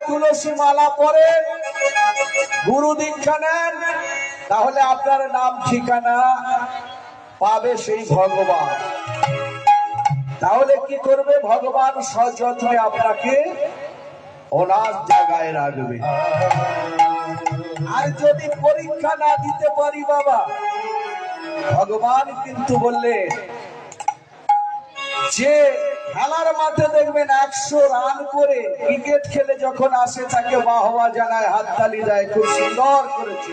তুলসী মালা পরে গুরু দীক্ষা নেন, তাহলে আপনার নাম ঠিকানা পাবে সেই ভগবান। তাহলে কি করবে? ভগবান সযত্নে আপনাকে ওনার জায়গায় রাখবে। আর যদি পরীক্ষা না দিতে পারি বাবা, ভগবান কিন্তু বললে যে খেলার মাঠে দেখবেন 100 রান করে ক্রিকেট খেলে যখন আসে তাকে বাহবা জানায়, হাততালি দেয়, খুব সুন্দর করেছে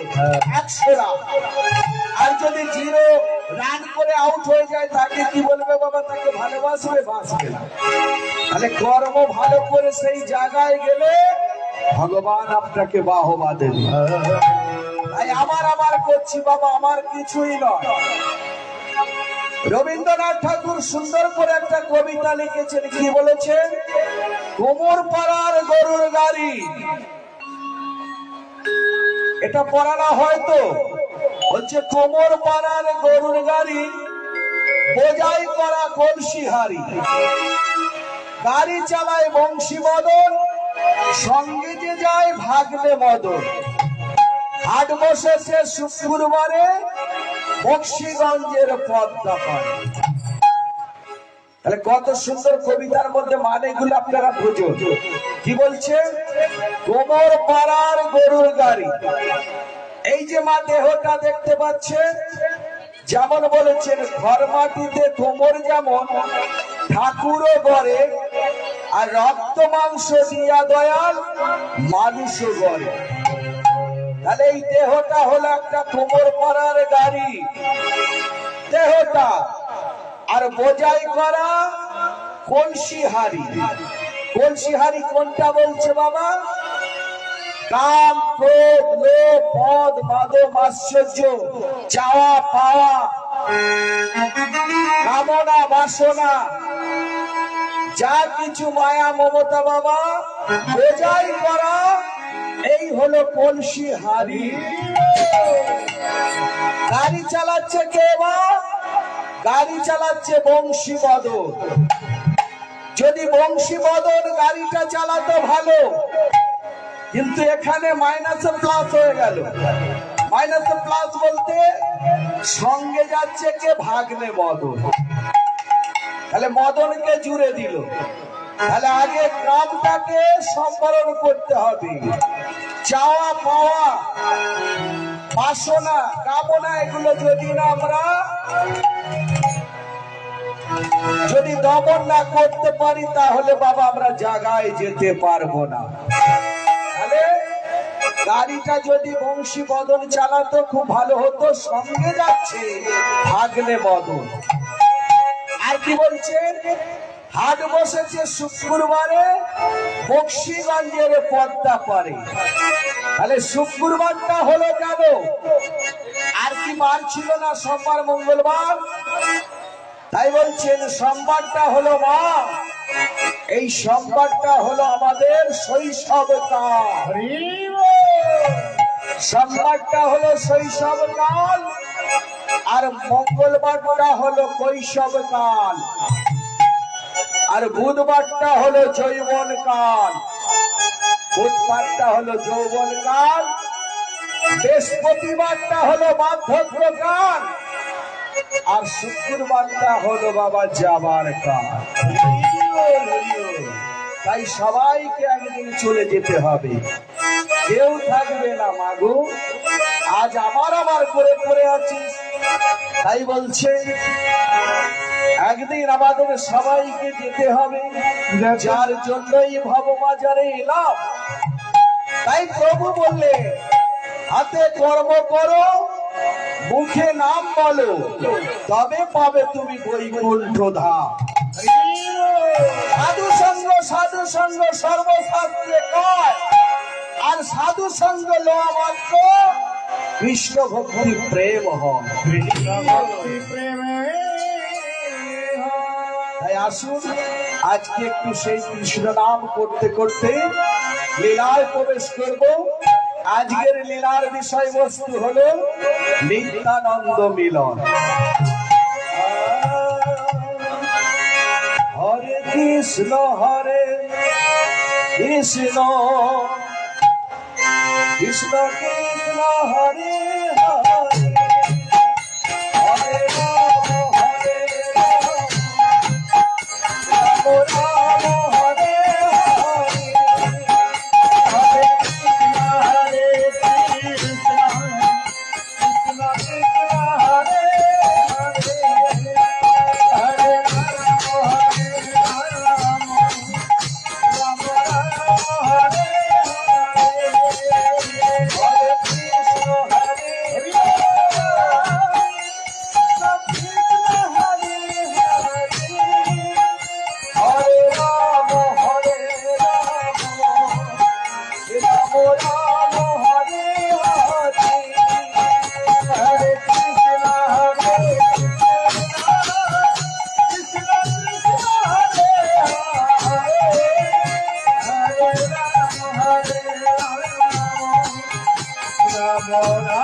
100 রান। আর যদি 0 রান করে আউট হয়ে যায় তাকে কি বলবে বাবা? তাকে ভালোবাসবে? বাসবে না। তাহলে কর্ম ভালো করে সেই জায়গায় গেলে ভগবান আপনাকে বাহবা দেবে। তাই আমার করছি বাবা, আমার কিছুই নয়। রবীন্দ্রনাথ ঠাকুর সুন্দর করে একটা কবিতা লিখেছেন, কি বলেছেন? কোমর পাড়ার গরুর গাড়ি। এটা পড়ানো হয়তো হচ্ছে কোমর পাড়ার গরুর গাড়ি, বোঝাই করা কলসি হাড়ি, গাড়ি চালায় বংশী মদন, সঙ্গে যে যায় ভাগ্নে মদন, হাট বসেছে শুক্রবারে, বক্সিগঞ্জের পদ্মা পারে। তাহলে কত সুন্দর কবিতার মধ্যে মানেগুলো আপনারা বুঝুন। কি বলছে? কোমর পাড়ার গরুর গাড়ি। এই যে মা দেহটা দেখতে পাচ্ছেন, যেমন বলেছেন ঘর মাটিতে কোমর যেমন ঠাকুরও গড়ে, আর রক্ত মাংস দিয়া দয়াল মানুষও গড়ে। তাহলে এই দেহটা হলো একটা কোমর পাড়ার গাড়ি, দেহটা, আর বোঝাই করা কলসি হাড়ি। কলসি হাড়ি কোনটা বলছে বাবা? কাম, ক্রোধ, লোভ, মদ, মাদক, আশ্চর্য, চাওয়া পাওয়া, কামনা বাসনা, যা কিছু মায়া মমতা বাবা বোঝাই করা, এই হলো কলসি হাড়ি। গাড়ি চালাচ্ছে কে বা? গাড়ি চালাচ্ছে বংশী মদন। যদি বংশী মদন গাড়িটা চালাতো ভালো, কিন্তু এখানে মাইনাসে প্লাস হয়ে গেল। মাইনাসে প্লাস বলতে সঙ্গে যাচ্ছে কে? ভাগ্নে মদন। তাহলে মদনকে জুড়ে দিল। তাহলে আগে কামটাকে সম্বরণ করতে হবে। চাওয়া পাওয়া, বাসনা, কামনা, এগুলো যদি না আমরা যদি দমন না করতে পারি, তাহলে বাবা আমরা জায়গায় যেতে পারবো না। তাহলে গাড়িটা যদি বংশী মদন চালাতো খুব ভালো হতো, সঙ্গে যাচ্ছে ভাগ্নে মদন। আর কি বলছে? হাট বসেছে শুক্রবারে, বক্সিগঞ্জের পদ্মা পারে। তাহলে শুক্রবারটা হলো কেন? আর কি বার ছিল না? সোমবার, মঙ্গলবার। তাই বলছেন সোমবারটা হলো মা, এই সোমবারটা হলো আমাদের শৈশবকাল। সোমবারটা হলো শৈশবকাল, আর মঙ্গলবারটা হলো কৈশবকাল, আর বুধবারটা হলো যৌবনকাল, বুধবারটা হলো যৌবনকাল, বৃহস্পতিবারটা হলো বার্ধক্যকাল, আর শুক্রবারটা হলো বাবা যাবার কাল। তাই সবাইকে একদিন চলে যেতে হবে, কেউ থাকবে না মাগো। আজ আমার করে পড়ে আছিস, তাই বলছে একদিন আমাদের সবাইকে যেতে হবে, যার জন্যই ভববাজারে এলাম। তাই প্রভু বললে হাতে কর্ম করো, মুখে নাম বলো, তবে পাবে তুমি বৈকুণ্ঠ ধাম। সাধু সঙ্গ সর্বশাস্ত্রে কয়, আর সাধু সঙ্গ লওয়া মাত্র কৃষ্ণ ভক্তি প্রেম হয়। তাই আসুন আজকে একটু সেই কৃষ্ণ নাম করতে করতে লীলায় প্রবেশ করব। আজকের লীলার বিষয়বস্তু হলো নিত্যানন্দ মিলন। হরে কৃষ্ণ কৃষ্ণ কৃষ্ণ কৃষ্ণ হরে হরে হরে রাম হরে রাম রাম হরে হরে হরে কৃষ্ণ হরে কৃষ্ণ কৃষ্ণ কৃষ্ণ হরে হরে হরে রাম হরে রাম রাম রাম হরে হরে হরে কৃষ্ণ হরে কৃষ্ণ হরে হরে রাম হরে রাম রাম রাম হরে হরে হরে কৃষ্ণ হরে কৃষ্ণ কৃষ্ণ হরে হরে হরে রাম হরে রাম রাম রাম